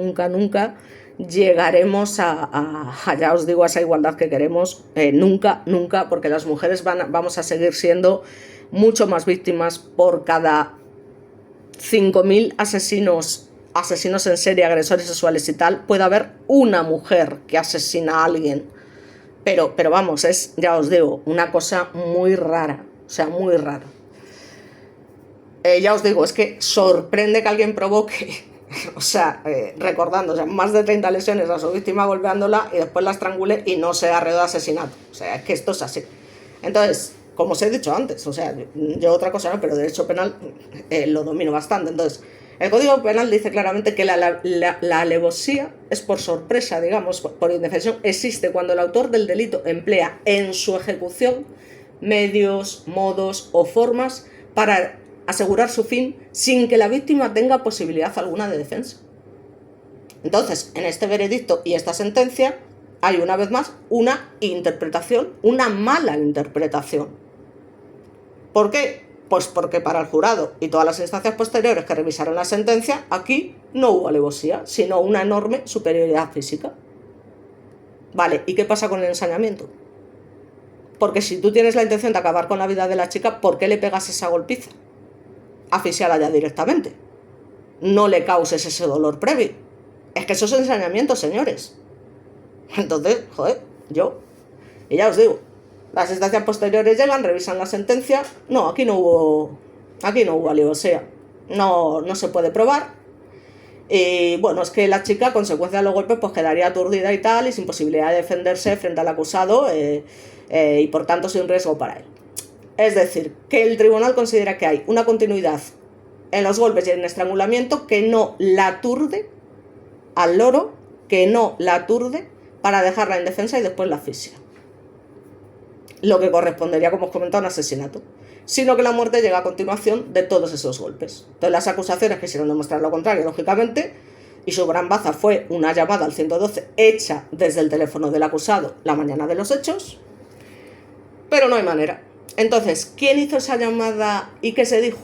llegaremos ya os digo, a esa igualdad que queremos, nunca, porque las mujeres vamos a seguir siendo mucho más víctimas. Por cada 5.000 asesinos en serie, agresores sexuales y tal, puede haber una mujer que asesina a alguien. Pero vamos, es, ya os digo, una cosa muy rara, o sea, muy rara. Ya os digo, es que sorprende que alguien provoque, o sea, recordando, o sea, más de 30 lesiones a su víctima golpeándola y después la estrangule y no sea reo de asesinato. O sea, es que esto es así. Entonces, como os he dicho antes, o sea, yo otra cosa no, pero derecho penal lo domino bastante. Entonces, el Código Penal dice claramente que la alevosía es por sorpresa, digamos, por indefensión, existe cuando el autor del delito emplea en su ejecución medios, modos o formas para asegurar su fin sin que la víctima tenga posibilidad alguna de defensa. Entonces, en este veredicto y esta sentencia hay una vez más una interpretación, una mala interpretación. ¿Por qué? Pues porque para el jurado y todas las instancias posteriores que revisaron la sentencia, aquí no hubo alevosía, sino una enorme superioridad física. Vale, ¿y qué pasa con el ensañamiento? Porque si tú tienes la intención de acabar con la vida de la chica, ¿por qué le pegas esa golpiza? Asfixiala ya directamente. No le causes ese dolor previo. Es que eso es ensañamiento, señores. Entonces, joder, y ya os digo, las instancias posteriores llegan, revisan la sentencia. No, aquí no hubo alevosía. No se puede probar. Y bueno, es que la chica, a consecuencia de los golpes, pues quedaría aturdida y tal, y sin posibilidad de defenderse frente al acusado, y por tanto sin riesgo para él. Es decir, que el tribunal considera que hay una continuidad en los golpes y en el estrangulamiento que no la aturde al loro, que no la aturde para dejarla indefensa y después la asfixia. Lo que correspondería, como os comentaba, a un asesinato. Sino que la muerte llega a continuación de todos esos golpes. Entonces las acusaciones quisieron demostrar lo contrario, lógicamente, y su gran baza fue una llamada al 112 hecha desde el teléfono del acusado la mañana de los hechos, pero no hay manera. Entonces, ¿quién hizo esa llamada y qué se dijo?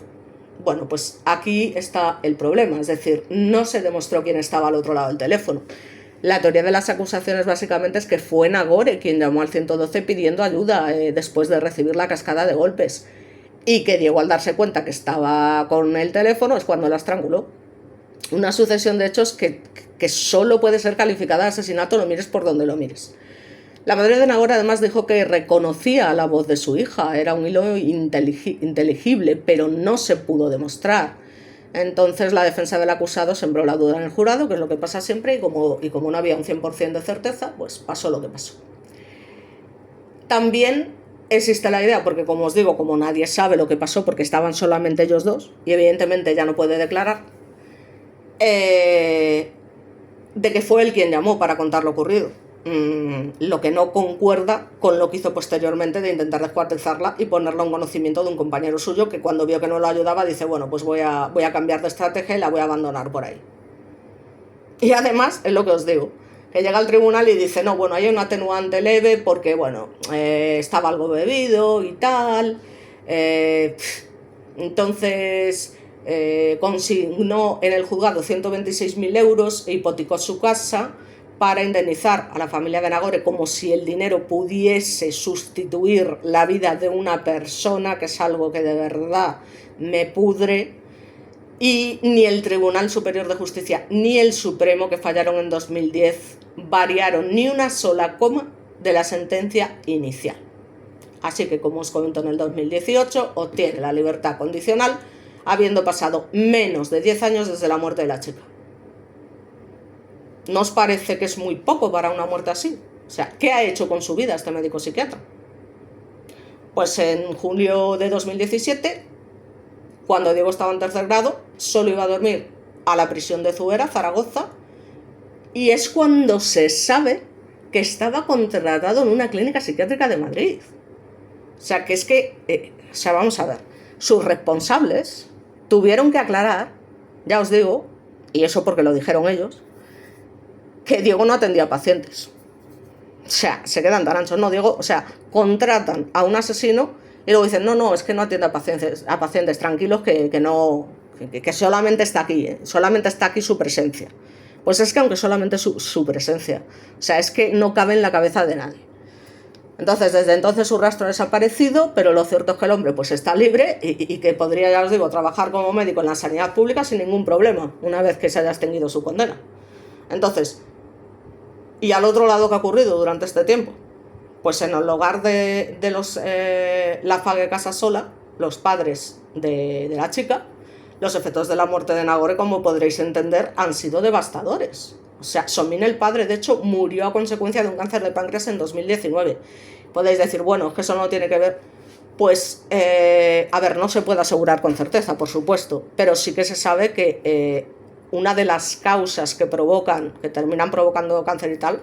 Bueno, pues aquí está el problema, es decir, no se demostró quién estaba al otro lado del teléfono. La teoría de las acusaciones básicamente es que fue Nagore quien llamó al 112 pidiendo ayuda después de recibir la cascada de golpes, y que Diego, al darse cuenta que estaba con el teléfono, es cuando la estranguló. Una sucesión de hechos que solo puede ser calificada de asesinato, lo mires por donde lo mires. La madre de Nagore además dijo que reconocía la voz de su hija, era un hilo inteligible, pero no se pudo demostrar. Entonces la defensa del acusado sembró la duda en el jurado, que es lo que pasa siempre, y como no había un 100% de certeza, pues pasó lo que pasó. También existe la idea, porque como os digo, como nadie sabe lo que pasó, porque estaban solamente ellos dos, y evidentemente ya no puede declarar, de que fue él quien llamó para contar lo ocurrido. Lo que no concuerda con lo que hizo posteriormente de intentar descuartizarla y ponerla en conocimiento de un compañero suyo, que cuando vio que no lo ayudaba dice, bueno, pues voy a cambiar de estrategia y la voy a abandonar por ahí. Y además, es lo que os digo, que llega al tribunal y dice, no, bueno, hay un atenuante leve porque, bueno, estaba algo bebido y tal, entonces consignó en el juzgado 126.000 euros e hipotecó su casa para indemnizar a la familia de Nagore, como si el dinero pudiese sustituir la vida de una persona, que es algo que de verdad me pudre. Y ni el Tribunal Superior de Justicia ni el Supremo, que fallaron en 2010, variaron ni una sola coma de la sentencia inicial. Así que, como os comento, en el 2018 obtiene la libertad condicional, habiendo pasado menos de 10 años desde la muerte de la chica. ¿No os parece que es muy poco para una muerte así? O sea, ¿qué ha hecho con su vida este médico psiquiatra? Pues en julio de 2017, cuando Diego estaba en tercer grado, solo iba a dormir a la prisión de Zuera, Zaragoza, y es cuando se sabe que estaba contratado en una clínica psiquiátrica de Madrid. O sea, que es que, vamos a ver, sus responsables tuvieron que aclarar, ya os digo, y eso porque lo dijeron ellos, que Diego no atendía a pacientes. O sea, se quedan tan anchos, no, Diego, o sea, contratan a un asesino y luego dicen, no, es que no atiende a pacientes, tranquilos, que solamente está aquí, solamente está aquí su presencia. Pues es que aunque solamente su presencia, o sea, es que no cabe en la cabeza de nadie. Entonces, desde entonces su rastro ha desaparecido, pero lo cierto es que el hombre pues está libre y que podría, ya os digo, trabajar como médico en la sanidad pública sin ningún problema, una vez que se haya extinguido su condena. Entonces, ¿y al otro lado qué ha ocurrido durante este tiempo? Pues en el hogar de los Lafague Casasola, los padres de la chica, los efectos de la muerte de Nagore, como podréis entender, han sido devastadores. O sea, Somín, el padre, de hecho, murió a consecuencia de un cáncer de páncreas en 2019. Podéis decir, bueno, es que eso no tiene que ver. Pues, a ver, no se puede asegurar con certeza, por supuesto, pero sí que se sabe que una de las causas que terminan provocando cáncer y tal,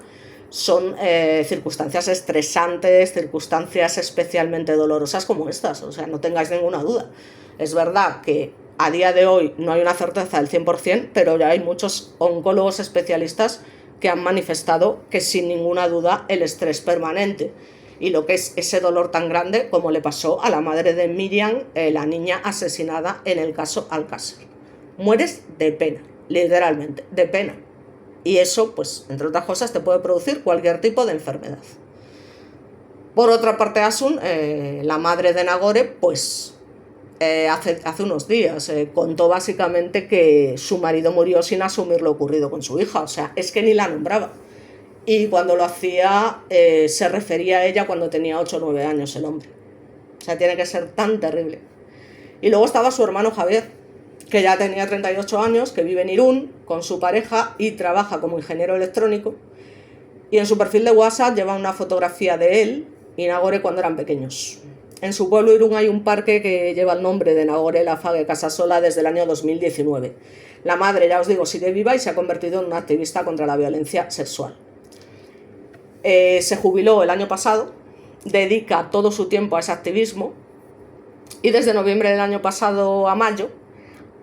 son circunstancias estresantes, circunstancias especialmente dolorosas como estas. O sea, no tengáis ninguna duda. Es verdad que a día de hoy no hay una certeza del 100%, pero ya hay muchos oncólogos especialistas que han manifestado que sin ninguna duda el estrés permanente y lo que es ese dolor tan grande como le pasó a la madre de Miriam, la niña asesinada en el caso Alcácer. Mueres de pena, literalmente, de pena. Y eso, pues, entre otras cosas, te puede producir cualquier tipo de enfermedad. Por otra parte, Asun, la madre de Nagore, pues hace unos días contó básicamente que su marido murió sin asumir lo ocurrido con su hija. O sea, es que ni la nombraba. Y cuando lo hacía, se refería a ella cuando tenía 8 o 9 años el hombre. O sea, tiene que ser tan terrible. Y luego estaba su hermano Javier, que ya tenía 38 años, que vive en Irún con su pareja y trabaja como ingeniero electrónico. Y en su perfil de WhatsApp lleva una fotografía de él y Nagore cuando eran pequeños. En su pueblo Irún hay un parque que lleva el nombre de Nagore Laffage Casasola desde el año 2019. La madre, ya os digo, sigue viva y se ha convertido en una activista contra la violencia sexual. Se jubiló el año pasado, dedica todo su tiempo a ese activismo y desde noviembre del año pasado a mayo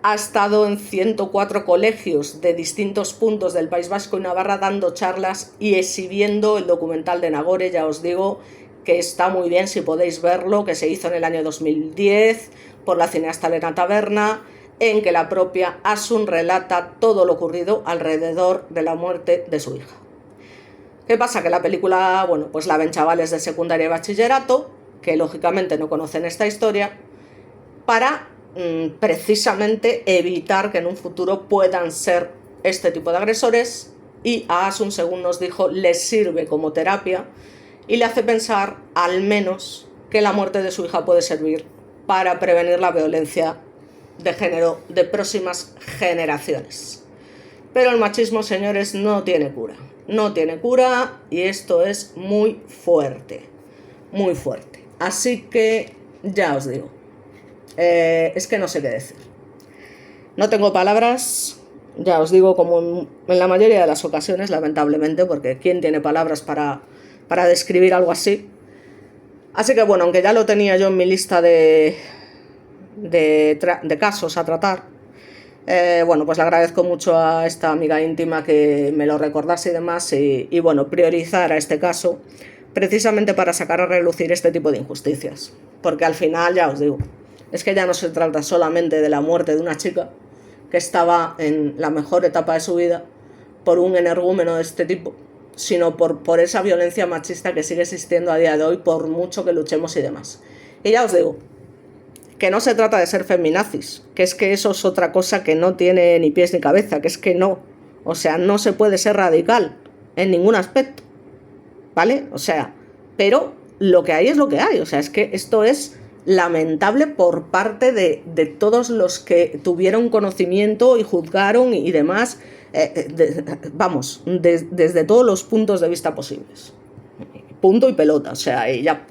ha estado en 104 colegios de distintos puntos del País Vasco y Navarra dando charlas y exhibiendo el documental de Nagore. Ya os digo que está muy bien si podéis verlo, que se hizo en el año 2010 por la cineasta Elena Taberna, en que la propia Asun relata todo lo ocurrido alrededor de la muerte de su hija. ¿Qué pasa? Que la película, bueno, pues la ven chavales de secundaria y bachillerato, que lógicamente no conocen esta historia, para precisamente evitar que en un futuro puedan ser este tipo de agresores, y a Asun, según nos dijo, les sirve como terapia y le hace pensar al menos que la muerte de su hija puede servir para prevenir la violencia de género de próximas generaciones. Pero el machismo, señores, no tiene cura. No tiene cura y esto es muy fuerte. Muy fuerte. Así que ya os digo. Es que no sé qué decir. No tengo palabras, ya os digo, como en la mayoría de las ocasiones, lamentablemente, porque ¿quién tiene palabras para describir algo así? Así que bueno, aunque ya lo tenía yo en mi lista de casos a tratar, bueno, pues le agradezco mucho a esta amiga íntima que me lo recordase y demás, y bueno, priorizar a este caso precisamente para sacar a relucir este tipo de injusticias, porque al final, ya os digo, es que ya no se trata solamente de la muerte de una chica que estaba en la mejor etapa de su vida por un energúmeno de este tipo, sino por esa violencia machista que sigue existiendo a día de hoy, por mucho que luchemos y demás. Y ya os digo, que no se trata de ser feminazis, que es que eso es otra cosa que no tiene ni pies ni cabeza, que es que no, o sea, no se puede ser radical en ningún aspecto, ¿vale? O sea, pero lo que hay es lo que hay, o sea, es que esto es lamentable por parte de todos los que tuvieron conocimiento y juzgaron y demás, vamos, desde todos los puntos de vista posibles. Punto y pelota, o sea, y ya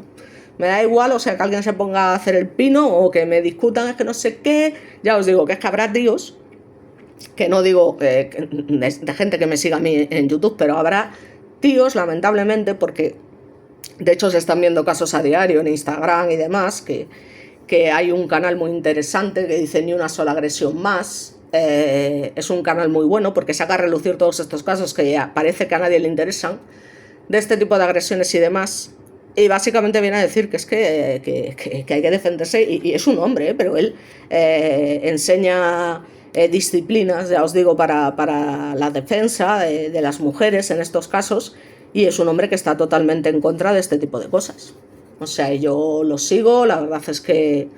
me da igual, o sea, que alguien se ponga a hacer el pino o que me discutan, es que no sé qué. Ya os digo que es que habrá tíos, que no digo de gente que me siga a mí en YouTube, pero habrá tíos, lamentablemente, porque de hecho se están viendo casos a diario en Instagram y demás, que hay un canal muy interesante que dice Ni una sola agresión más. Es un canal muy bueno porque saca a relucir todos estos casos que ya parece que a nadie le interesan, de este tipo de agresiones y demás. Y básicamente viene a decir que es que hay que defenderse, y es un hombre, pero él enseña disciplinas, ya os digo, para la defensa de las mujeres en estos casos, y es un hombre que está totalmente en contra de este tipo de cosas. O sea, yo lo sigo, la verdad es que,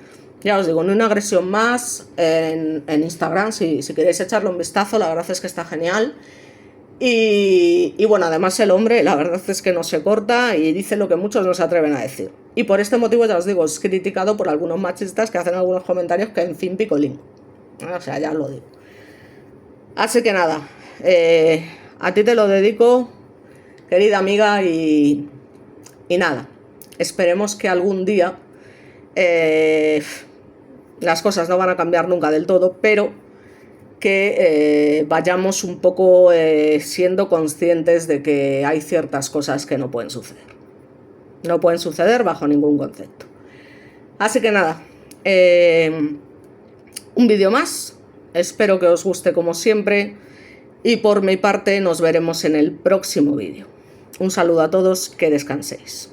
ya os digo, Ni una agresión más en Instagram, si queréis echarle un vistazo, la verdad es que está genial. Y bueno, además el hombre, la verdad es que no se corta y dice lo que muchos no se atreven a decir. Y por este motivo, ya os digo, es criticado por algunos machistas que hacen algunos comentarios que, en fin, picolín. O sea, ya os lo digo. Así que nada, a ti te lo dedico, querida amiga, y nada, esperemos que algún día las cosas no van a cambiar nunca del todo, pero que vayamos un poco siendo conscientes de que hay ciertas cosas que no pueden suceder. No pueden suceder bajo ningún concepto. Así que nada, un vídeo más. Espero que os guste como siempre. Y por mi parte nos veremos en el próximo vídeo. Un saludo a todos, que descanséis.